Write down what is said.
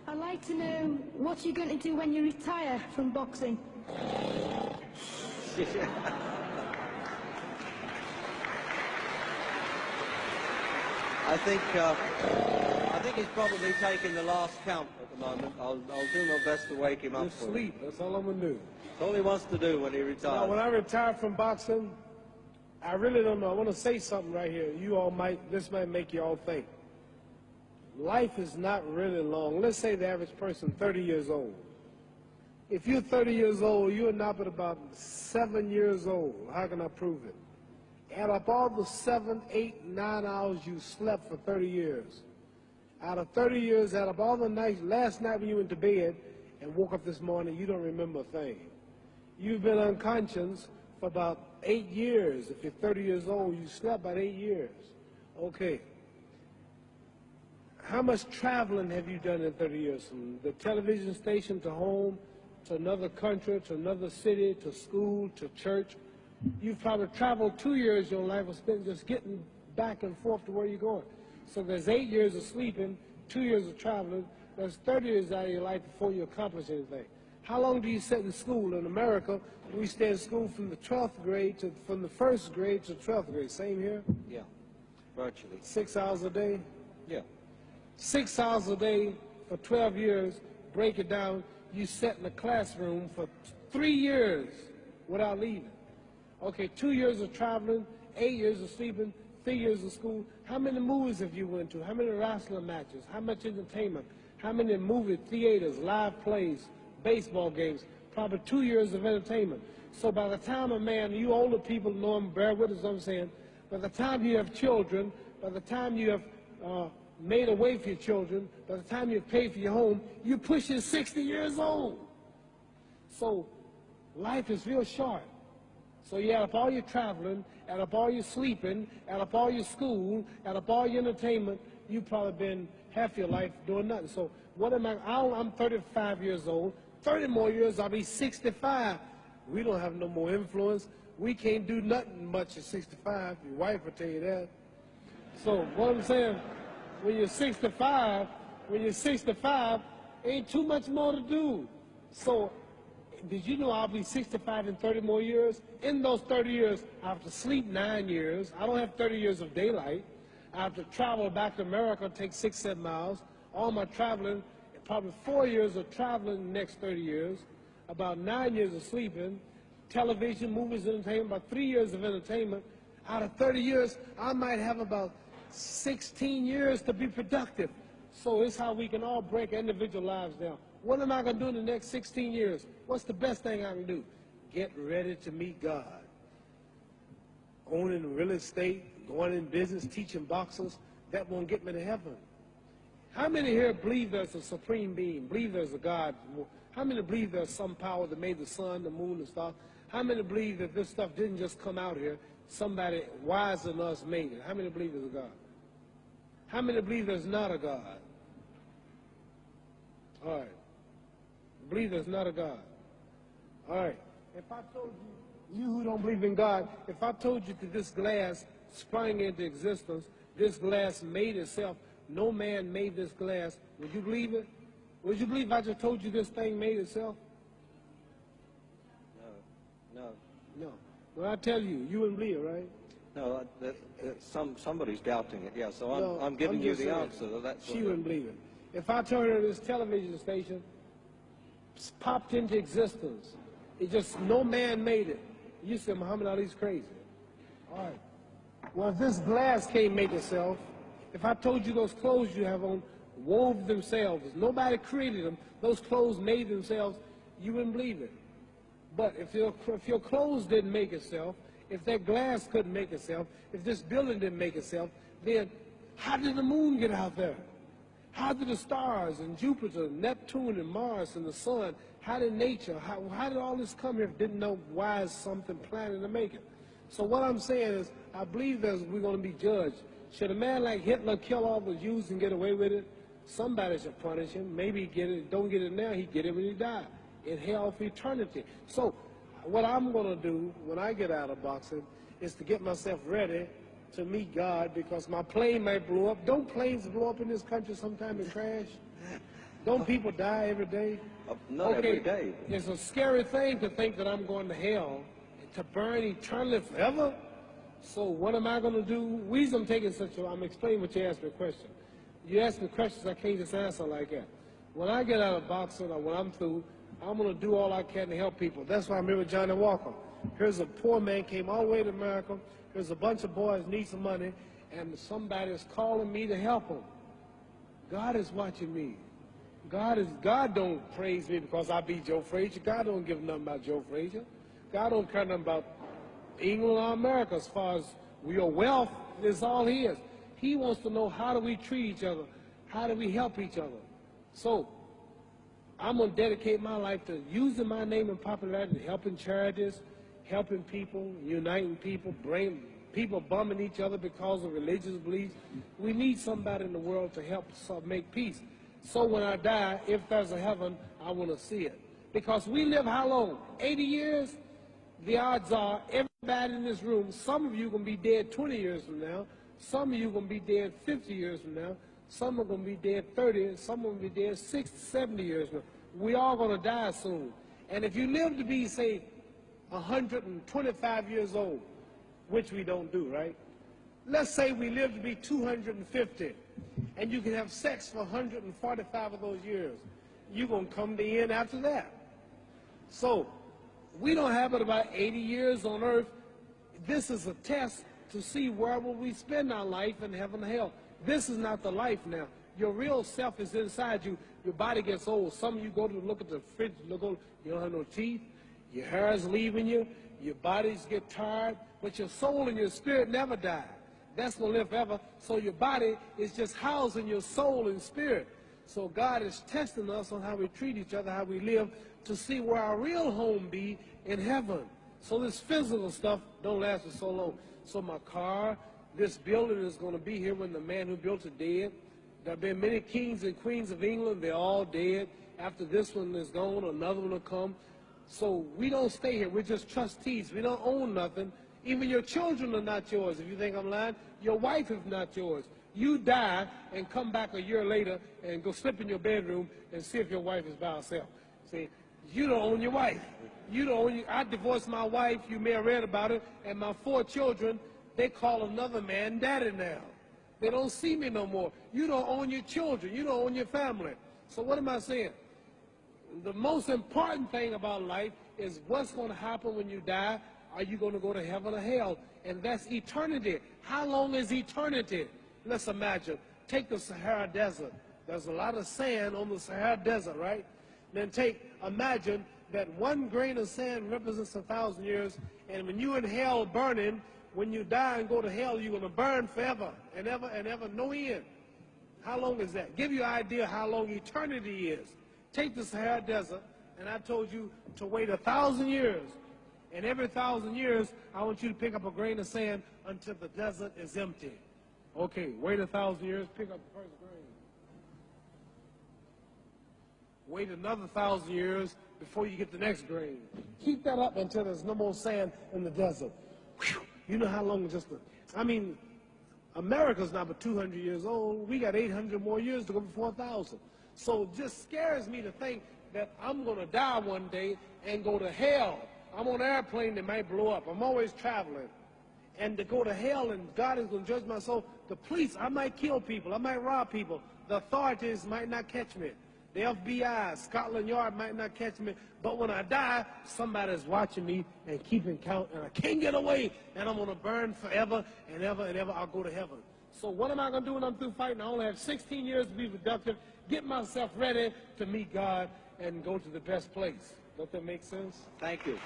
I'd like to know what you're going to do when you retire from boxing. I think he's probably taking the last count at the moment. I'll do my best to wake him up. Just sleep. That's all I'm gonna do. That's all he wants to do when he retires. Now, when I retire from boxing, I really don't know. I want to say something right here. This might make you all think. Life is not really long. Let's say the average person, 30 years old. If you're 30 years old, you're not but about 7 years old. How can I prove it? Add up all the 7, 8, 9 hours you slept for 30 years. Out of 30 years, add up all the nights, last night when you went to bed and woke up this morning, you don't remember a thing. You've been unconscious for about 8 years. If you're 30 years old, you slept about 8 years. Okay. How much traveling have you done in 30 years? From the television station to home, to another country, to another city, to school, to church. You've probably traveled 2 years of your life was spent just getting back and forth to where you're going. So there's 8 years of sleeping, 2 years of traveling. There's 30 years out of your life before you accomplish anything. How long do you sit in school? In America, we stay in school from the 12th grade from the 1st grade to 12th grade. Same here? Yeah, virtually. 6 hours a day? Yeah. 6 hours a day for 12 years. Break it down. You sat in the classroom for 3 years without leaving. Okay, 2 years of traveling, 8 years of sleeping, 3 years of school. How many movies have you went to? How many wrestling matches? How much entertainment? How many movie theaters, live plays, baseball games? Probably 2 years of entertainment. So by the time a man, you older people know him, bear with us, I'm saying, by the time you have children, by the time you have made a way for your children, by the time you pay for your home, you're pushing 60 years old. So life is real short. So you add up all your traveling, add up all your sleeping, add up all your school, add up all your entertainment, you've probably been half your life doing nothing. So what am I? I'm 35 years old. 30 more years, I'll be 65. We don't have no more influence. We can't do nothing much at 65. Your wife will tell you that. So what I'm saying, when you're 65, ain't too much more to do. So did you know I'll be 65 in 30 more years? In those 30 years, I have to sleep 9 years. I don't have 30 years of daylight. I have to travel back to America, take 6, 7 miles. All my traveling, probably 4 years of traveling in the next 30 years, about 9 years of sleeping, television, movies, entertainment, about 3 years of entertainment. Out of 30 years, I might have about 16 years to be productive. So it's how we can all break individual lives down. What am I going to do in the next 16 years? What's the best thing I can do? Get ready to meet God. Owning real estate, going in business, teaching boxers, that won't get me to heaven. How many here believe there's a supreme being, believe there's a God? How many believe there's some power that made the sun, the moon, the stars? How many believe that this stuff didn't just come out here? Somebody wiser than us made it. How many believe there's a God? How many believe there's not a God? All right. Believe there's not a God. All right. If I told you, you who don't believe in God, if I told you that this glass sprang into existence, this glass made itself, no man made this glass, would you believe it? Would you believe I just told you this thing made itself? No. No. Well, I tell you, you wouldn't believe it, right? No, somebody's doubting it, yeah, so I'm giving you the answer. That's she wouldn't believe it. If I told her this television station popped into existence, it just, no man made it, you said Muhammad Ali's crazy. All right. Well, if this glass can't make itself, if I told you those clothes you have on wove themselves, nobody created them, those clothes made themselves, you wouldn't believe it. But if your clothes didn't make itself, if that glass couldn't make itself, if this building didn't make itself, then how did the moon get out there? How did the stars and Jupiter, Neptune and Mars and the sun, how did nature, how did all this come here if didn't know why is something planning to make it? So what I'm saying is, I believe we're going to be judged. Should a man like Hitler kill all the Jews and get away with it? Somebody should punish him. Maybe he get it, don't get it now, he get it when he died. In hell for eternity. So what I'm going to do when I get out of boxing is to get myself ready to meet God, because my plane might blow up. Don't planes blow up in this country sometime and crash? Don't people die every day? Not every day. It's a scary thing to think that I'm going to hell to burn eternally forever. So what am I going to do? The reason I'm taking I'm explaining what you asked me a question. You ask me questions, I can't just answer like that. When I get out of boxing or when I'm through, I'm going to do all I can to help people. That's why I'm here with Johnny Walker. Here's a poor man, came all the way to America. Here's a bunch of boys need some money, and somebody is calling me to help them. God is watching me. God don't praise me because I beat Joe Frazier. God don't give nothing about Joe Frazier. God don't care nothing about England or America as far as your wealth is all his. He wants to know, how do we treat each other? How do we help each other? So I'm going to dedicate my life to using my name and popularity, helping charities, helping people, uniting people, bringing people bumming each other because of religious beliefs. We need somebody in the world to help us make peace. So when I die, if there's a heaven, I want to see it. Because we live how long? 80 years? The odds are everybody in this room, some of you are going to be dead 20 years from now. Some of you are going to be dead 50 years from now. Some are going to be dead 30, some are going to be dead 60, 70 years from now. We all going to die soon. And if you live to be, say, 125 years old, which we don't do, right? Let's say we live to be 250, and you can have sex for 145 of those years. You're going to come to the end after that. So we don't have but about 80 years on earth. This is a test to see where will we spend our life in heaven and hell. This is not the life now. Your real self is inside you. Your body gets old. Some of you go to look at the fridge, you don't have no teeth. Your hair is leaving you. Your bodies get tired. But your soul and your spirit never die. That's going to live forever. So your body is just housing your soul and spirit. So God is testing us on how we treat each other, how we live, to see where our real home be in heaven. So this physical stuff don't last for so long. So my car, this building is going to be here when the man who built it dead. There have been many kings and queens of England. They're all dead. After this one is gone, another one will come. So we don't stay here. We're just trustees. We don't own nothing. Even your children are not yours. If you think I'm lying, your wife is not yours. You die and come back a year later and go slip in your bedroom and see if your wife is by herself. See, you don't own your wife. You don't own I divorced my wife. You may have read about it. And my 4 children, they call another man daddy now. They don't see me no more. You don't own your children. You don't own your family. So what am I saying? The most important thing about life is what's going to happen when you die. Are you going to go to heaven or hell? And that's eternity. How long is eternity? Let's imagine. Take the Sahara Desert. There's a lot of sand on the Sahara Desert, right? Then imagine that 1 grain of sand represents 1,000 years. And when you're in hell burning, when you die and go to hell, you're going to burn forever and ever, no end. How long is that? Give you an idea how long eternity is. Take the Sahara Desert, and I told you to wait 1,000 years. And every 1,000 years, I want you to pick up a grain of sand until the desert is empty. Okay, wait 1,000 years, pick up the first grain. Wait another 1,000 years before you get the next grain. Keep that up until there's no more sand in the desert. Whew. You know how long America's not but 200 years old. We got 800 more years to go before 1,000. So it just scares me to think that I'm going to die one day and go to hell. I'm on an airplane that might blow up. I'm always traveling. And to go to hell and God is going to judge my soul. The police, I might kill people. I might rob people. The authorities might not catch me. The FBI, Scotland Yard might not catch me. But when I die, somebody's watching me and keeping count. And I can't get away. And I'm going to burn forever and ever and ever. I'll go to heaven. So what am I going to do when I'm through fighting? I only have 16 years to be productive. Get myself ready to meet God and go to the best place. Don't that make sense? Thank you.